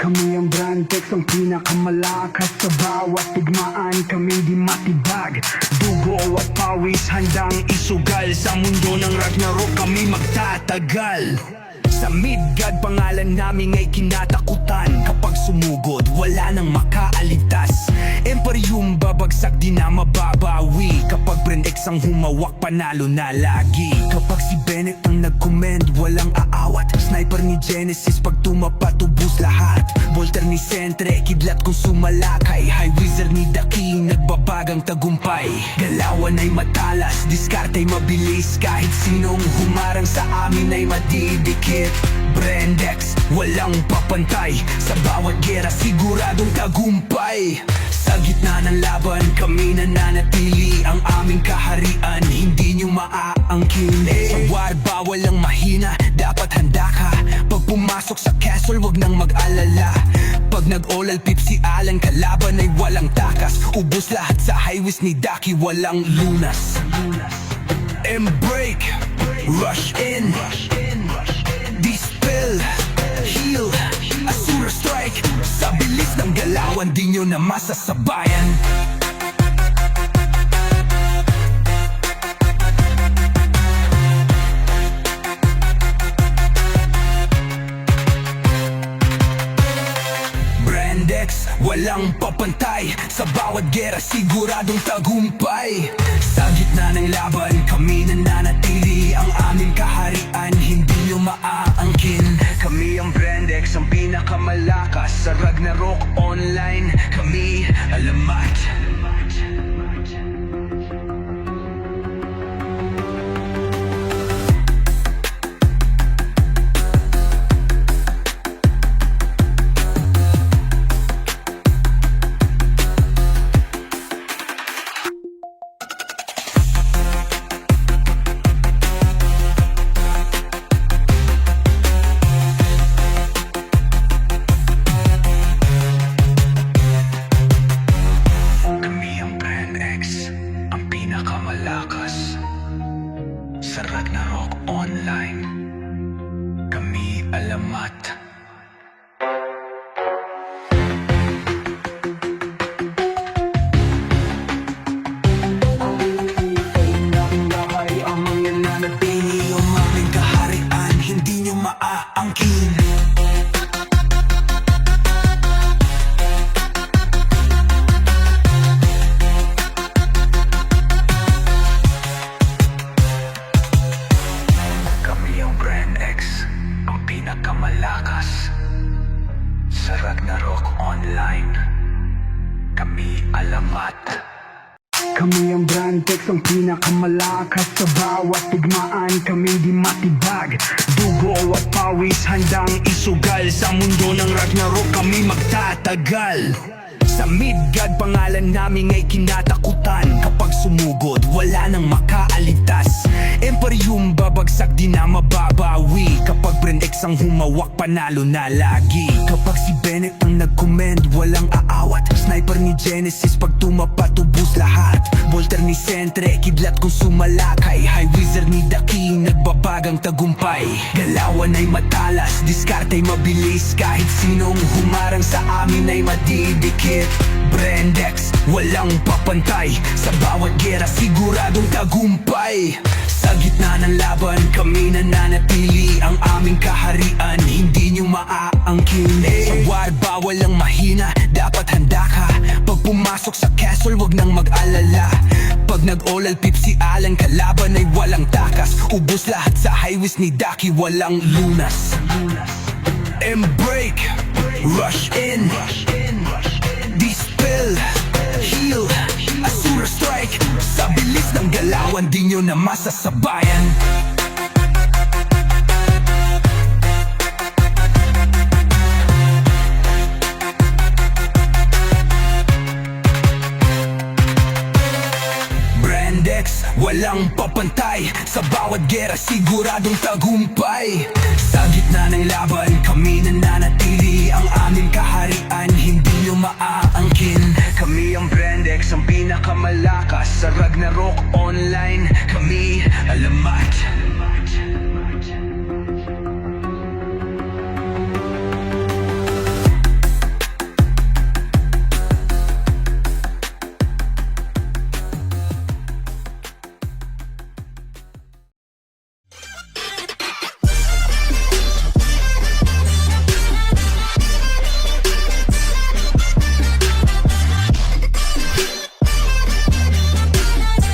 Kami ang Brandex, ang pinakamalakas sa bawat digmaan. Kami di matibag, dugo at pawis handang isugal. Sa mundo ng Ragnarok kami magtatagal. Sa Midgard pangalan namin ay kinatakutan. Kapag sumugod wala nang makaaligtas. Imperium babagsak di na mababawi. Kapag Brandex ang humawak panalo na lagi. Kapag si Bennett ang nag-comment walang aawat. Sniper ni Genesis pag tumapat ubus lahat. Bolter ni Sentre kidlat kung sumalakay. High Wizard ni Daki nagbabagang tagumpay. Galawan ay matalas, diskarte'y mabilis. Kahit sinong humarang sa amin ay madidikit. Brandex, walang papantay. Sa bawat gera siguradong tagumpay. Sa gitna ng laban kami nananatili. Ang aming kaharian hindi nyo maaangkin. Sa war bawal ang mahina, dapat handa ka. Pag pumasok sa castle wag nang mag-alala. Pag nag-olal pip si Alan kalaban ay walang takas. Ubus lahat sa highways ni Daki walang lunas. Break, rush in, dispel, heal, Asura strike. Sa bilis ng galawan di nyo na masasabayan. Brandex, walang papantay. Sa bawat gera siguradong tagumpay. Sa gitna ng laban kami nananatili. Ang aming kaharian hindi nyo maaangkin. Kami ang Brandex, ang pinakamalakas. Sa Ragnarok online kami alamat. Malakas sa Ragnarok online kami alamat. Ang mga nanatili ang aming kaharian hindi nyo maaangkin. Pinakamalakas sa Ragnarok online kami alamat. Kami ang Brandex, ang pinakamalakas sa bawat digmaan. Kami di matibag, dugo at pawis handang isugal. Sa mundo ng Ragnarok kami magtatagal. Sa Midgard pangalan namin ay kinatakutan. Kapag sumugod wala nang makaaligtas. Imperium babagsak di na mababawi. Kapag Brandex ang humawak panalo na lagi. Kapag si Bennett ang nag-comment walang aawat. Sniper ni Genesis pag tumapat ubus lahat. Bolter ni Sentre kidlat kung sumalakay. High Wizard ni Daki nagbabagang tagumpay. Galawan ay matalas, diskarte'y mabilis. Kahit sinong humarang sa amin ay madidikit. Brandex, walang papantay. Sa bawat gera siguradong tagumpay. Sa gitna ng laban kami nananatili. Ang aming kaharian hindi nyo maaangkin. Sa war bawal ang mahina, dapat handa ka. Pag pumasok sa castle wag nang mag-alala. Pag nag-olal pip si Alan kalaban ay walang takas. Ubus lahat sa highways ni Daki walang lunas. Break, rush in, dispel, heal, Asura strike. Sa bilis ng galawan di nyo na masasabayan. Brandex, walang papantay. Sa bawat gera siguradong tagumpay. Sa gitna ng laban kami nananatili. Ang aming kaharian hindi nyo maaangkin. Kami ang Brandex, ang pinakamalakas. Sa Ragnarok online kami alamat.